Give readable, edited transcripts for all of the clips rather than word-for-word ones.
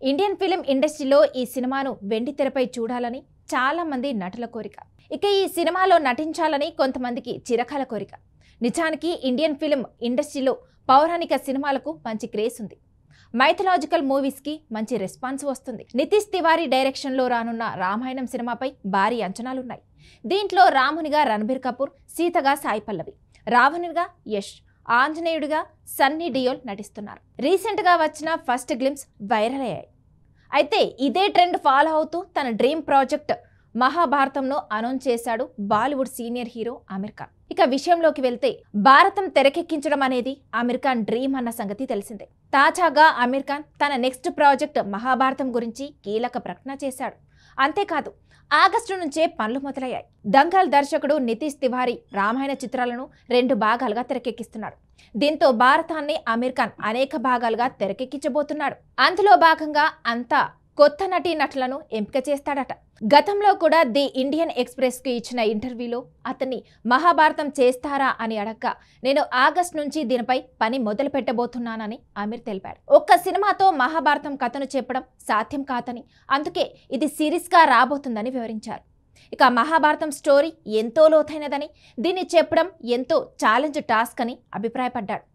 Indian film ఇండస్ట్రీలో ఈ సినిమాను వెండితెరపై చూడాలని చాలా మంది నటుల కోరిక. ఇక ఈ సినిమాలో నటించాలని కొంతమందికి చిరకాల కోరిక. నిజానికి ఇండియన్ ఫిలిం ఇండస్ట్రీలో పౌరాణిక సినిమాలకు మంచి క్రేజ్ ఉంది. మైథలాజికల్ మూవీస్ కి మంచి రెస్పాన్స్ వస్తుంది. నితీష్ తివారీ డైరెక్షన్ లో రానున్న రామాయణం సినిమాపై భారీ అంచనాలున్నాయి. దీంట్లో రామునిగా రణబీర్ కపూర్, సీతగా సాయి పల్లవి, రావణునిగా యష్, ఆంజనేయుడిగా సన్నీ డియోల్ నటిస్తున్నారు. రీసెంట్ గా వచ్చిన ఫస్ట్ గ్లింప్స్ వైరల్ అయ్యాయి. అయితే ఇదే ట్రెండ్ ఫాలో అవుతూ తన డ్రీమ్ ప్రాజెక్ట్ మహాభారతంను అనౌన్స్ చేశాడు బాలీవుడ్ సీనియర్ హీరో ఆమిర్ ఖాన్. ఇక విషయంలోకి వెళ్తే భారతం తెరకెక్కించడం అనేది ఆమిర్ ఖాన్ డ్రీమ్ అన్న సంగతి తెలిసిందే. తాజాగా ఆమిర్ ఖాన్ తన నెక్స్ట్ ప్రాజెక్ట్ మహాభారతం గురించి కీలక ప్రకటన చేశాడు. అంతేకాదు ఆగస్టు నుంచే పనులు మొదలయ్యాయి. దంగల్ దర్శకుడు నితీష్ తివారీ రామాయణ చిత్రాలను 2 భాగాలుగా తెరకెక్కిస్తున్నాడు. దీంతో భారతాన్ని ఆమిర్ ఖాన్ అనేక భాగాలుగా తెరకెక్కించబోతున్నాడు. అందులో భాగంగా అంతా కొత్త నటీనటులను ఎంపిక చేస్తాడట. గతంలో కూడా ది ఇండియన్ ఎక్స్ప్రెస్ కి ఇచ్చిన ఇంటర్వ్యూలో అతన్ని మహాభారతం చేస్తారా అని అడగ్గా నేను ఆగస్టు నుంచి దీనిపై పని మొదలు పెట్టబోతున్నానని ఆమిర్ తెలిపాడు. ఒక్క సినిమాతో మహాభారతం కథను చెప్పడం సాధ్యం కాదని, అందుకే ఇది సిరీస్ గా రాబోతుందని వివరించారు. ఇక మహాభారతం స్టోరీ ఎంతో లోతైనదని, దీన్ని చెప్పడం ఎంతో ఛాలెంజ్ టాస్క్ అని అభిప్రాయపడ్డాడు.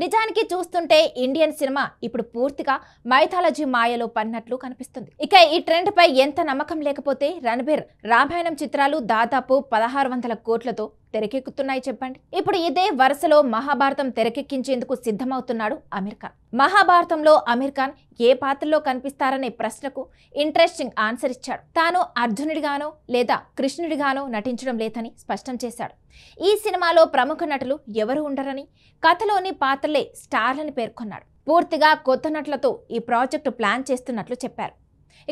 నిజానికి చూస్తుంటే ఇండియన్ సినిమా ఇప్పుడు పూర్తిగా మైథాలజీ మాయలో పడినట్లు కనిపిస్తుంది. ఇక ఈ ట్రెండ్ పై ఎంత నమ్మకం లేకపోతే రణబీర్ రామాయణం చిత్రాలు దాదాపు 1600 కోట్లతో తెరకెక్కుతున్నాయి చెప్పండి. ఇప్పుడు ఇదే వరుసలో మహాభారతం తెరకెక్కించేందుకు సిద్ధమవుతున్నాడు ఆమిర్ ఖాన్. మహాభారతంలో ఆమిర్ ఖాన్ ఏ పాత్రలో కనిపిస్తారనే ప్రశ్నకు ఇంట్రెస్టింగ్ ఆన్సర్ ఇచ్చాడు. తాను అర్జునుడిగానో లేదా కృష్ణుడిగానో నటించడం లేదని స్పష్టం చేశాడు. ఈ సినిమాలో ప్రముఖ నటులు ఎవరు ఉండరని, కథలోని పాత్రలే స్టార్లని పేర్కొన్నాడు. పూర్తిగా కొత్త నటులతో ఈ ప్రాజెక్టు ప్లాన్ చేస్తున్నట్లు చెప్పారు.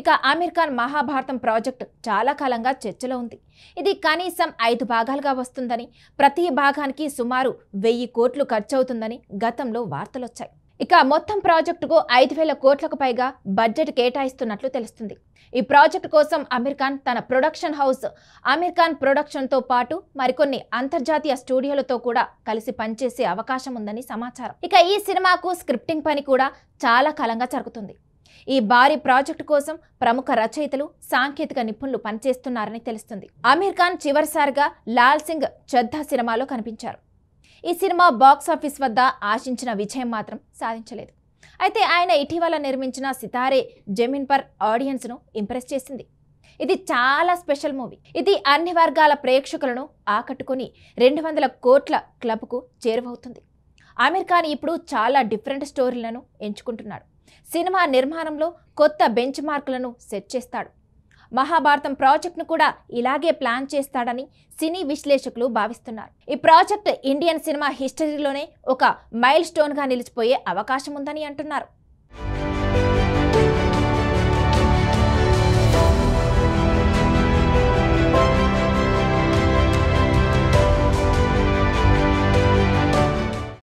ఇక ఆమిర్ ఖాన్ మహాభారతం ప్రాజెక్ట్ చాలా కాలంగా చర్చలో ఉంది. ఇది కనీసం 5 భాగాలుగా వస్తుందని, ప్రతి భాగానికి సుమారు 1000 కోట్లు ఖర్చవుతుందని గతంలో వార్తలొచ్చాయి. ఇక మొత్తం ప్రాజెక్టుకు 5000 కోట్లకు పైగా బడ్జెట్ కేటాయిస్తున్నట్లు తెలుస్తుంది. ఈ ప్రాజెక్టు కోసం ఆమిర్ ఖాన్ తన ప్రొడక్షన్ హౌస్ ఆమిర్ ఖాన్ ప్రొడక్షన్తో పాటు మరికొన్ని అంతర్జాతీయ స్టూడియోలతో కూడా కలిసి పనిచేసే అవకాశం ఉందని సమాచారం. ఇక ఈ సినిమాకు స్క్రిప్టింగ్ పని కూడా చాలా కాలంగా జరుగుతుంది. ఈ భారీ ప్రాజెక్టు కోసం ప్రముఖ రచయితలు, సాంకేతిక నిపుణులు పనిచేస్తున్నారని తెలుస్తుంది. ఆమిర్ ఖాన్ చివరిసారిగా లాల్ సింగ్ చద్దా సినిమాలో కనిపించారు. ఈ సినిమా బాక్సాఫీస్ వద్ద ఆశించిన విజయం మాత్రం సాధించలేదు. అయితే ఆయన ఇటీవల నిర్మించిన సితారే జమీన్ పర్ ఆడియన్స్ ను ఇంప్రెస్ చేసింది. ఇది చాలా స్పెషల్ మూవీ. ఇది అన్ని వర్గాల ప్రేక్షకులను ఆకట్టుకుని 200 కోట్ల క్లబ్కు చేరువవుతుంది. ఆమిర్ ఖాన్ ఇప్పుడు చాలా డిఫరెంట్ స్టోరీలను ఎంచుకుంటున్నాడు. సినిమా నిర్మాణంలో కొత్త బెంచ్ మార్కులను సెట్ చేస్తాడు. మహాభారతం ప్రాజెక్టును కూడా ఇలాగే ప్లాన్ చేస్తాడని సినీ విశ్లేషకులు భావిస్తున్నారు. ఈ ప్రాజెక్ట్ ఇండియన్ సినిమా హిస్టరీలోనే ఒక మైల్ స్టోన్ గా నిలిచిపోయే అవకాశం ఉందని అంటున్నారు.